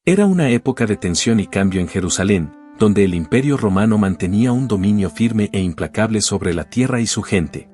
Era una época de tensión y cambio en Jerusalén, donde el Imperio Romano mantenía un dominio firme e implacable sobre la tierra y su gente.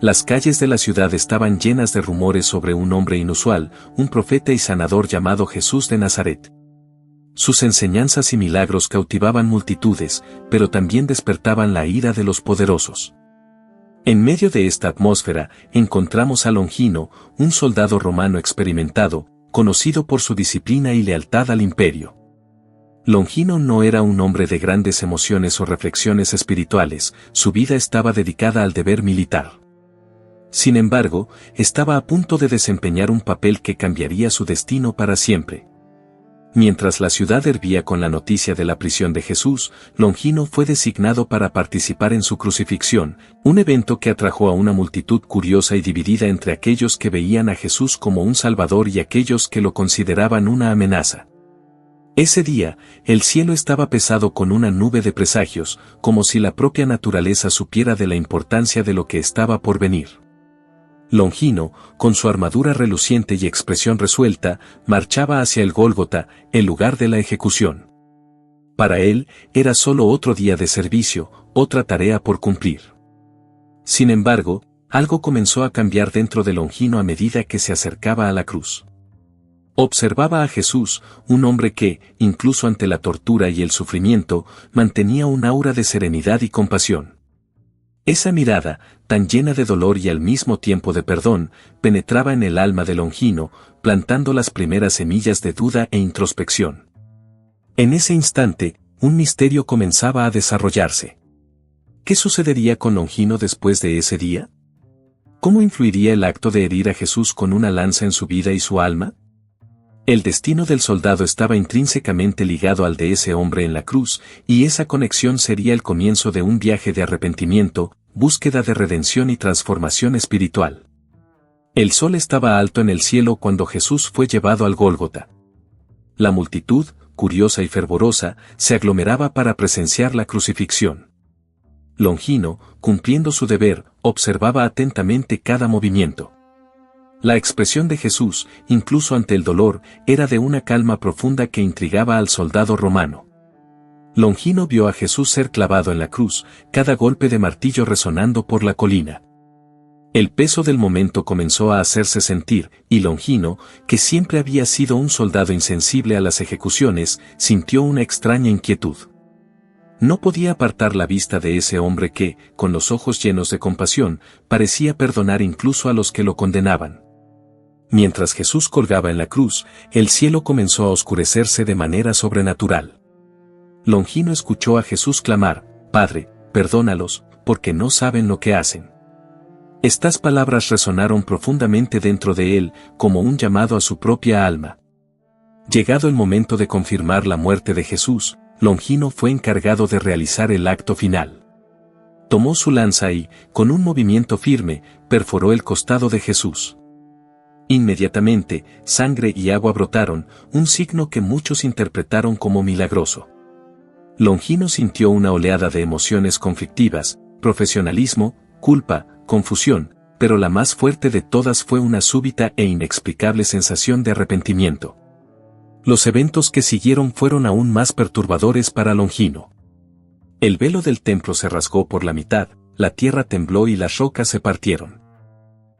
Las calles de la ciudad estaban llenas de rumores sobre un hombre inusual, un profeta y sanador llamado Jesús de Nazaret. Sus enseñanzas y milagros cautivaban multitudes, pero también despertaban la ira de los poderosos. En medio de esta atmósfera, encontramos a Longino, un soldado romano experimentado, conocido por su disciplina y lealtad al imperio. Longino no era un hombre de grandes emociones o reflexiones espirituales, su vida estaba dedicada al deber militar. Sin embargo, estaba a punto de desempeñar un papel que cambiaría su destino para siempre. Mientras la ciudad hervía con la noticia de la prisión de Jesús, Longino fue designado para participar en su crucifixión, un evento que atrajo a una multitud curiosa y dividida entre aquellos que veían a Jesús como un salvador y aquellos que lo consideraban una amenaza. Ese día, el cielo estaba pesado con una nube de presagios, como si la propia naturaleza supiera de la importancia de lo que estaba por venir. Longino, con su armadura reluciente y expresión resuelta, marchaba hacia el Gólgota, el lugar de la ejecución. Para él, era solo otro día de servicio, otra tarea por cumplir. Sin embargo, algo comenzó a cambiar dentro de Longino a medida que se acercaba a la cruz. Observaba a Jesús, un hombre que, incluso ante la tortura y el sufrimiento, mantenía un aura de serenidad y compasión. Esa mirada, tan llena de dolor y al mismo tiempo de perdón, penetraba en el alma de Longino, plantando las primeras semillas de duda e introspección. En ese instante, un misterio comenzaba a desarrollarse. ¿Qué sucedería con Longino después de ese día? ¿Cómo influiría el acto de herir a Jesús con una lanza en su vida y su alma? El destino del soldado estaba intrínsecamente ligado al de ese hombre en la cruz, y esa conexión sería el comienzo de un viaje de arrepentimiento, búsqueda de redención y transformación espiritual. El sol estaba alto en el cielo cuando Jesús fue llevado al Gólgota. La multitud, curiosa y fervorosa, se aglomeraba para presenciar la crucifixión. Longino, cumpliendo su deber, observaba atentamente cada movimiento. La expresión de Jesús, incluso ante el dolor, era de una calma profunda que intrigaba al soldado romano. Longino vio a Jesús ser clavado en la cruz, cada golpe de martillo resonando por la colina. El peso del momento comenzó a hacerse sentir, y Longino, que siempre había sido un soldado insensible a las ejecuciones, sintió una extraña inquietud. No podía apartar la vista de ese hombre que, con los ojos llenos de compasión, parecía perdonar incluso a los que lo condenaban. Mientras Jesús colgaba en la cruz, el cielo comenzó a oscurecerse de manera sobrenatural. Longino escuchó a Jesús clamar: «Padre, perdónalos, porque no saben lo que hacen». Estas palabras resonaron profundamente dentro de él, como un llamado a su propia alma. Llegado el momento de confirmar la muerte de Jesús, Longino fue encargado de realizar el acto final. Tomó su lanza y, con un movimiento firme, perforó el costado de Jesús. Inmediatamente, sangre y agua brotaron, un signo que muchos interpretaron como milagroso. Longino sintió una oleada de emociones conflictivas, profesionalismo, culpa, confusión, pero la más fuerte de todas fue una súbita e inexplicable sensación de arrepentimiento. Los eventos que siguieron fueron aún más perturbadores para Longino. El velo del templo se rasgó por la mitad, la tierra tembló y las rocas se partieron.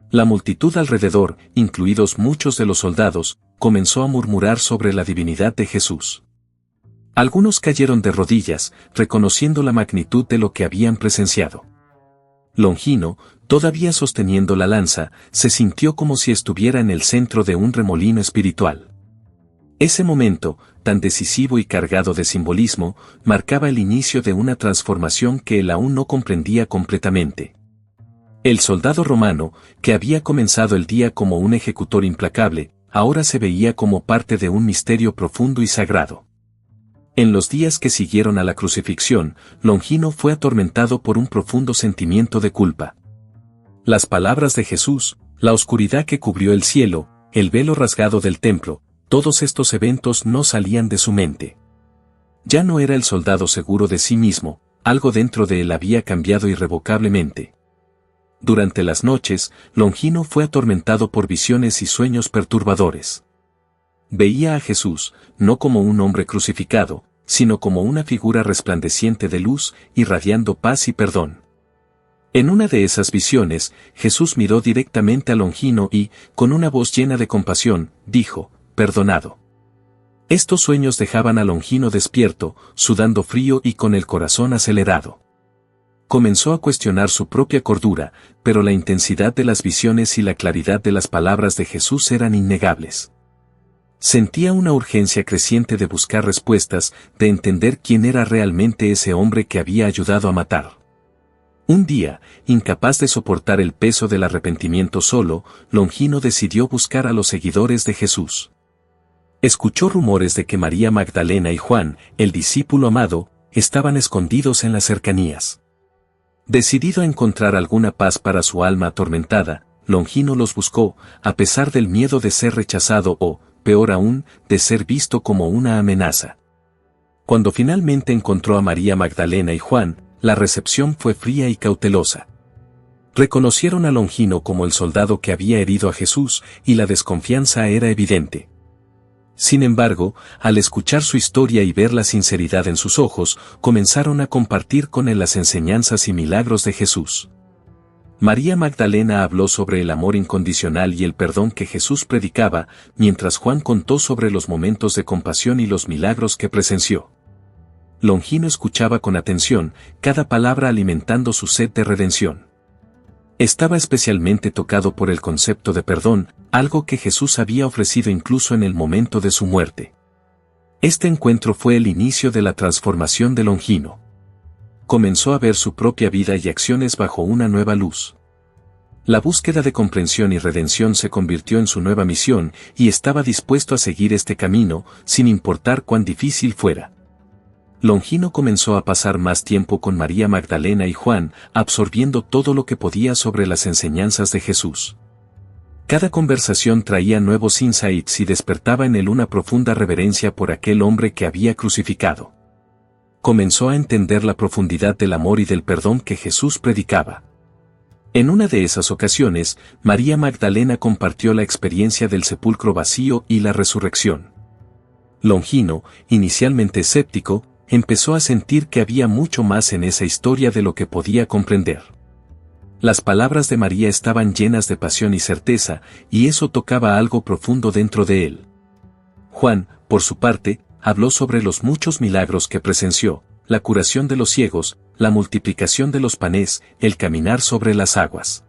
La multitud alrededor, incluidos muchos de los soldados, comenzó a murmurar sobre la divinidad de Jesús. Algunos cayeron de rodillas, reconociendo la magnitud de lo que habían presenciado. Longino, todavía sosteniendo la lanza, se sintió como si estuviera en el centro de un remolino espiritual. Ese momento, tan decisivo y cargado de simbolismo, marcaba el inicio de una transformación que él aún no comprendía completamente. El soldado romano, que había comenzado el día como un ejecutor implacable, ahora se veía como parte de un misterio profundo y sagrado. En los días que siguieron a la crucifixión, Longino fue atormentado por un profundo sentimiento de culpa. Las palabras de Jesús, la oscuridad que cubrió el cielo, el velo rasgado del templo, todos estos eventos no salían de su mente. Ya no era el soldado seguro de sí mismo, algo dentro de él había cambiado irrevocablemente. Durante las noches, Longino fue atormentado por visiones y sueños perturbadores. Veía a Jesús, no como un hombre crucificado, sino como una figura resplandeciente de luz, irradiando paz y perdón. En una de esas visiones, Jesús miró directamente a Longino y, con una voz llena de compasión, dijo, «Perdonado». Estos sueños dejaban a Longino despierto, sudando frío y con el corazón acelerado. Comenzó a cuestionar su propia cordura, pero la intensidad de las visiones y la claridad de las palabras de Jesús eran innegables. Sentía una urgencia creciente de buscar respuestas, de entender quién era realmente ese hombre que había ayudado a matar. Un día, incapaz de soportar el peso del arrepentimiento solo, Longino decidió buscar a los seguidores de Jesús. Escuchó rumores de que María Magdalena y Juan, el discípulo amado, estaban escondidos en las cercanías. Decidido a encontrar alguna paz para su alma atormentada, Longino los buscó, a pesar del miedo de ser rechazado o, peor aún, de ser visto como una amenaza. Cuando finalmente encontró a María Magdalena y Juan, la recepción fue fría y cautelosa. Reconocieron a Longino como el soldado que había herido a Jesús, y la desconfianza era evidente. Sin embargo, al escuchar su historia y ver la sinceridad en sus ojos, comenzaron a compartir con él las enseñanzas y milagros de Jesús. María Magdalena habló sobre el amor incondicional y el perdón que Jesús predicaba, mientras Juan contó sobre los momentos de compasión y los milagros que presenció. Longino escuchaba con atención, cada palabra alimentando su sed de redención. Estaba especialmente tocado por el concepto de perdón, algo que Jesús había ofrecido incluso en el momento de su muerte. Este encuentro fue el inicio de la transformación de Longino. Comenzó a ver su propia vida y acciones bajo una nueva luz. La búsqueda de comprensión y redención se convirtió en su nueva misión, y estaba dispuesto a seguir este camino, sin importar cuán difícil fuera. Longino comenzó a pasar más tiempo con María Magdalena y Juan, absorbiendo todo lo que podía sobre las enseñanzas de Jesús. Cada conversación traía nuevos insights y despertaba en él una profunda reverencia por aquel hombre que había crucificado. Comenzó a entender la profundidad del amor y del perdón que Jesús predicaba. En una de esas ocasiones, María Magdalena compartió la experiencia del sepulcro vacío y la resurrección. Longino, inicialmente escéptico, empezó a sentir que había mucho más en esa historia de lo que podía comprender. Las palabras de María estaban llenas de pasión y certeza, y eso tocaba algo profundo dentro de él. Juan, por su parte, habló sobre los muchos milagros que presenció, la curación de los ciegos, la multiplicación de los panes, el caminar sobre las aguas.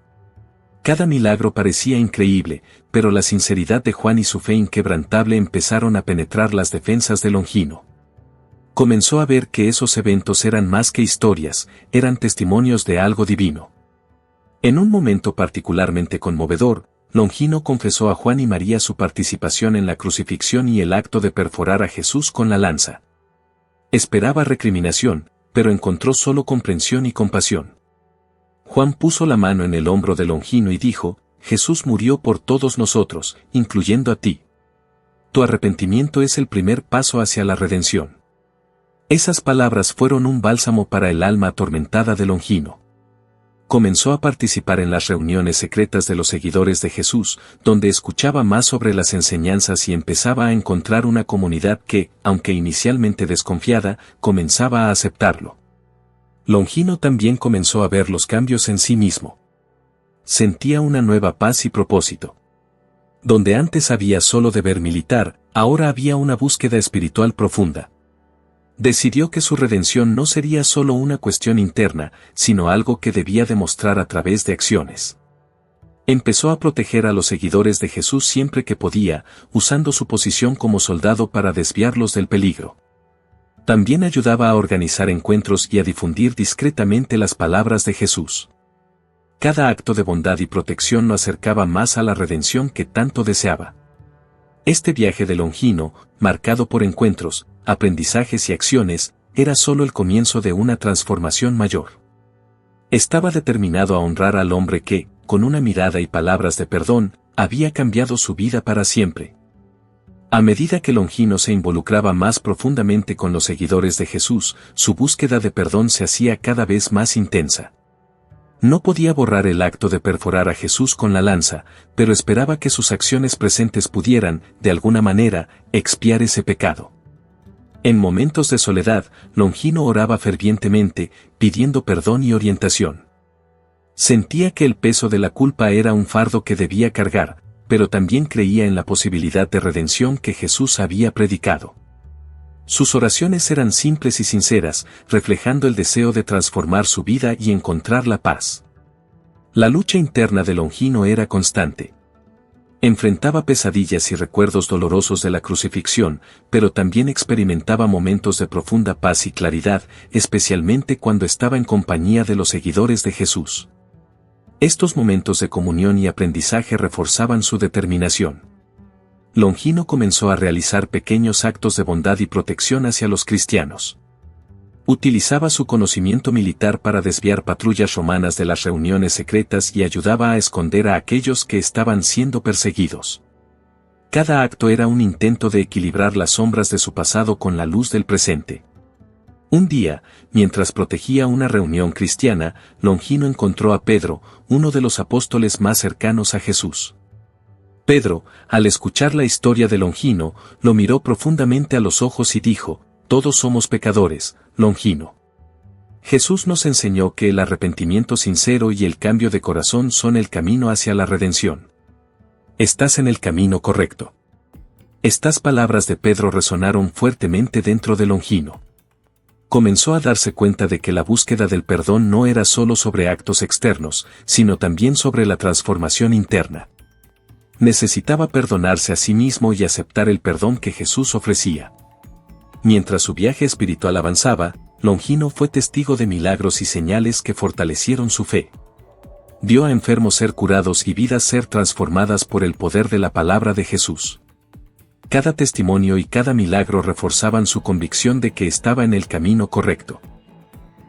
Cada milagro parecía increíble, pero la sinceridad de Juan y su fe inquebrantable empezaron a penetrar las defensas de Longino. Comenzó a ver que esos eventos eran más que historias, eran testimonios de algo divino. En un momento particularmente conmovedor, Longino confesó a Juan y María su participación en la crucifixión y el acto de perforar a Jesús con la lanza. Esperaba recriminación, pero encontró solo comprensión y compasión. Juan puso la mano en el hombro de Longino y dijo, «Jesús murió por todos nosotros, incluyendo a ti. Tu arrepentimiento es el primer paso hacia la redención». Esas palabras fueron un bálsamo para el alma atormentada de Longino. Comenzó a participar en las reuniones secretas de los seguidores de Jesús, donde escuchaba más sobre las enseñanzas y empezaba a encontrar una comunidad que, aunque inicialmente desconfiada, comenzaba a aceptarlo. Longino también comenzó a ver los cambios en sí mismo. Sentía una nueva paz y propósito. Donde antes había solo deber militar, ahora había una búsqueda espiritual profunda. Decidió que su redención no sería solo una cuestión interna, sino algo que debía demostrar a través de acciones. Empezó a proteger a los seguidores de Jesús siempre que podía, usando su posición como soldado para desviarlos del peligro. También ayudaba a organizar encuentros y a difundir discretamente las palabras de Jesús. Cada acto de bondad y protección lo acercaba más a la redención que tanto deseaba. Este viaje de Longino, marcado por encuentros, aprendizajes y acciones, era solo el comienzo de una transformación mayor. Estaba determinado a honrar al hombre que, con una mirada y palabras de perdón, había cambiado su vida para siempre. A medida que Longino se involucraba más profundamente con los seguidores de Jesús, su búsqueda de perdón se hacía cada vez más intensa. No podía borrar el acto de perforar a Jesús con la lanza, pero esperaba que sus acciones presentes pudieran, de alguna manera, expiar ese pecado. En momentos de soledad, Longino oraba fervientemente, pidiendo perdón y orientación. Sentía que el peso de la culpa era un fardo que debía cargar, pero también creía en la posibilidad de redención que Jesús había predicado. Sus oraciones eran simples y sinceras, reflejando el deseo de transformar su vida y encontrar la paz. La lucha interna de Longino era constante. Enfrentaba pesadillas y recuerdos dolorosos de la crucifixión, pero también experimentaba momentos de profunda paz y claridad, especialmente cuando estaba en compañía de los seguidores de Jesús. Estos momentos de comunión y aprendizaje reforzaban su determinación. Longino comenzó a realizar pequeños actos de bondad y protección hacia los cristianos. Utilizaba su conocimiento militar para desviar patrullas romanas de las reuniones secretas y ayudaba a esconder a aquellos que estaban siendo perseguidos. Cada acto era un intento de equilibrar las sombras de su pasado con la luz del presente. Un día, mientras protegía una reunión cristiana, Longino encontró a Pedro, uno de los apóstoles más cercanos a Jesús. Pedro, al escuchar la historia de Longino, lo miró profundamente a los ojos y dijo: «Todos somos pecadores, Longino. Jesús nos enseñó que el arrepentimiento sincero y el cambio de corazón son el camino hacia la redención. Estás en el camino correcto». Estas palabras de Pedro resonaron fuertemente dentro de Longino. Comenzó a darse cuenta de que la búsqueda del perdón no era solo sobre actos externos, sino también sobre la transformación interna. Necesitaba perdonarse a sí mismo y aceptar el perdón que Jesús ofrecía. Mientras su viaje espiritual avanzaba, Longino fue testigo de milagros y señales que fortalecieron su fe. Vio a enfermos ser curados y vidas ser transformadas por el poder de la palabra de Jesús. Cada testimonio y cada milagro reforzaban su convicción de que estaba en el camino correcto.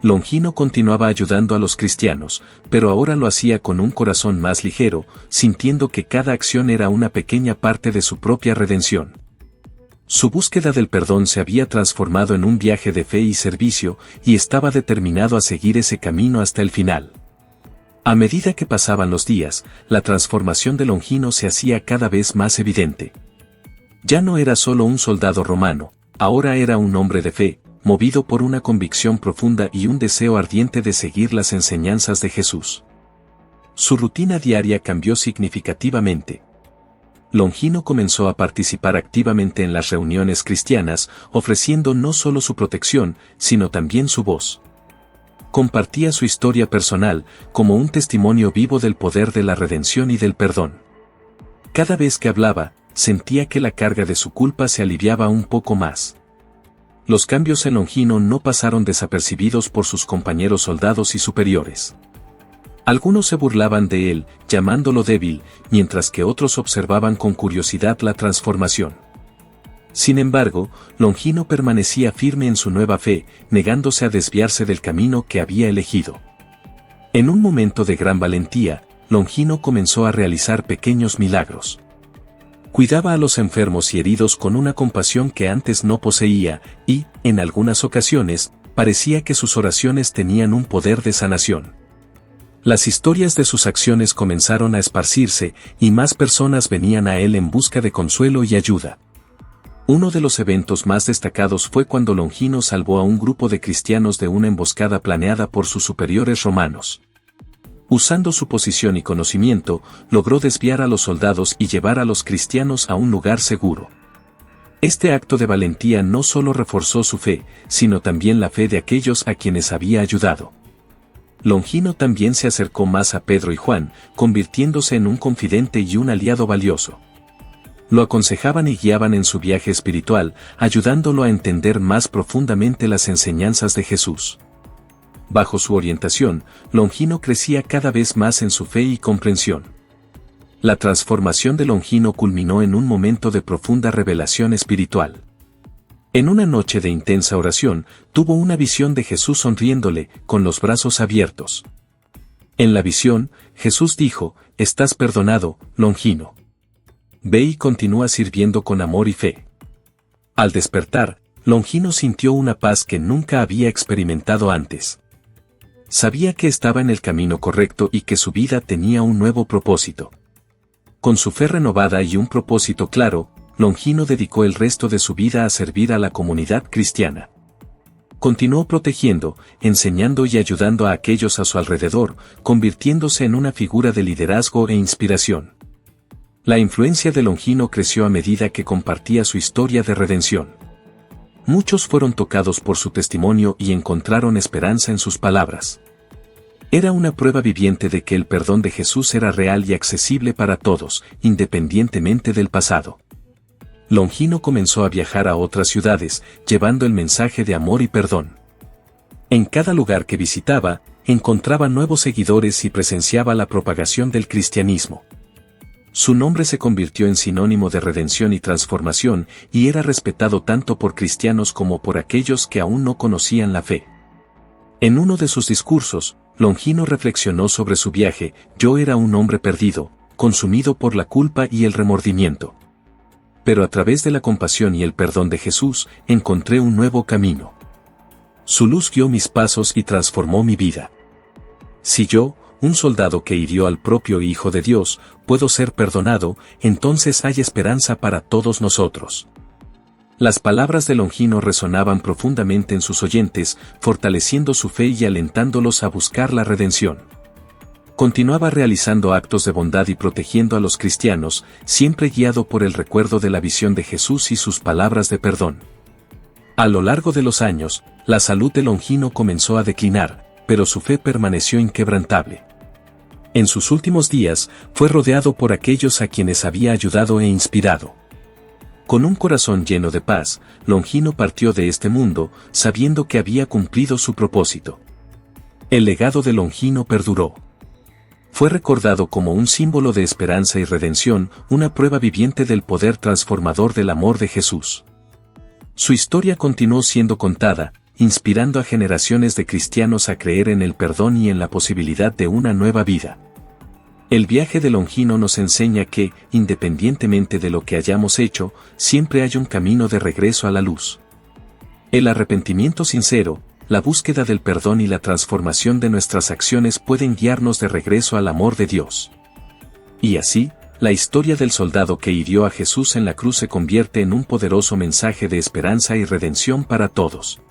Longino continuaba ayudando a los cristianos, pero ahora lo hacía con un corazón más ligero, sintiendo que cada acción era una pequeña parte de su propia redención. Su búsqueda del perdón se había transformado en un viaje de fe y servicio, y estaba determinado a seguir ese camino hasta el final. A medida que pasaban los días, la transformación de Longino se hacía cada vez más evidente. Ya no era solo un soldado romano, ahora era un hombre de fe, movido por una convicción profunda y un deseo ardiente de seguir las enseñanzas de Jesús. Su rutina diaria cambió significativamente. Longino comenzó a participar activamente en las reuniones cristianas, ofreciendo no solo su protección, sino también su voz. Compartía su historia personal, como un testimonio vivo del poder de la redención y del perdón. Cada vez que hablaba, sentía que la carga de su culpa se aliviaba un poco más. Los cambios en Longino no pasaron desapercibidos por sus compañeros soldados y superiores. Algunos se burlaban de él, llamándolo débil, mientras que otros observaban con curiosidad la transformación. Sin embargo, Longino permanecía firme en su nueva fe, negándose a desviarse del camino que había elegido. En un momento de gran valentía, Longino comenzó a realizar pequeños milagros. Cuidaba a los enfermos y heridos con una compasión que antes no poseía, y, en algunas ocasiones, parecía que sus oraciones tenían un poder de sanación. Las historias de sus acciones comenzaron a esparcirse, y más personas venían a él en busca de consuelo y ayuda. Uno de los eventos más destacados fue cuando Longino salvó a un grupo de cristianos de una emboscada planeada por sus superiores romanos. Usando su posición y conocimiento, logró desviar a los soldados y llevar a los cristianos a un lugar seguro. Este acto de valentía no solo reforzó su fe, sino también la fe de aquellos a quienes había ayudado. Longino también se acercó más a Pedro y Juan, convirtiéndose en un confidente y un aliado valioso. Lo aconsejaban y guiaban en su viaje espiritual, ayudándolo a entender más profundamente las enseñanzas de Jesús. Bajo su orientación, Longino crecía cada vez más en su fe y comprensión. La transformación de Longino culminó en un momento de profunda revelación espiritual. En una noche de intensa oración, tuvo una visión de Jesús sonriéndole, con los brazos abiertos. En la visión, Jesús dijo: «Estás perdonado, Longino. Ve y continúa sirviendo con amor y fe». Al despertar, Longino sintió una paz que nunca había experimentado antes. Sabía que estaba en el camino correcto y que su vida tenía un nuevo propósito. Con su fe renovada y un propósito claro, Longino dedicó el resto de su vida a servir a la comunidad cristiana. Continuó protegiendo, enseñando y ayudando a aquellos a su alrededor, convirtiéndose en una figura de liderazgo e inspiración. La influencia de Longino creció a medida que compartía su historia de redención. Muchos fueron tocados por su testimonio y encontraron esperanza en sus palabras. Era una prueba viviente de que el perdón de Jesús era real y accesible para todos, independientemente del pasado. Longino comenzó a viajar a otras ciudades, llevando el mensaje de amor y perdón. En cada lugar que visitaba, encontraba nuevos seguidores y presenciaba la propagación del cristianismo. Su nombre se convirtió en sinónimo de redención y transformación, y era respetado tanto por cristianos como por aquellos que aún no conocían la fe. En uno de sus discursos, Longino reflexionó sobre su viaje: yo era un hombre perdido, consumido por la culpa y el remordimiento. Pero a través de la compasión y el perdón de Jesús, encontré un nuevo camino. Su luz guió mis pasos y transformó mi vida. Si yo, un soldado que hirió al propio Hijo de Dios, puedo ser perdonado, entonces hay esperanza para todos nosotros. Las palabras de Longino resonaban profundamente en sus oyentes, fortaleciendo su fe y alentándolos a buscar la redención. Continuaba realizando actos de bondad y protegiendo a los cristianos, siempre guiado por el recuerdo de la visión de Jesús y sus palabras de perdón. A lo largo de los años, la salud de Longino comenzó a declinar, pero su fe permaneció inquebrantable. En sus últimos días, fue rodeado por aquellos a quienes había ayudado e inspirado. Con un corazón lleno de paz, Longino partió de este mundo, sabiendo que había cumplido su propósito. El legado de Longino perduró. Fue recordado como un símbolo de esperanza y redención, una prueba viviente del poder transformador del amor de Jesús. Su historia continuó siendo contada, inspirando a generaciones de cristianos a creer en el perdón y en la posibilidad de una nueva vida. El viaje de Longino nos enseña que, independientemente de lo que hayamos hecho, siempre hay un camino de regreso a la luz. El arrepentimiento sincero, la búsqueda del perdón y la transformación de nuestras acciones pueden guiarnos de regreso al amor de Dios. Y así, la historia del soldado que hirió a Jesús en la cruz se convierte en un poderoso mensaje de esperanza y redención para todos.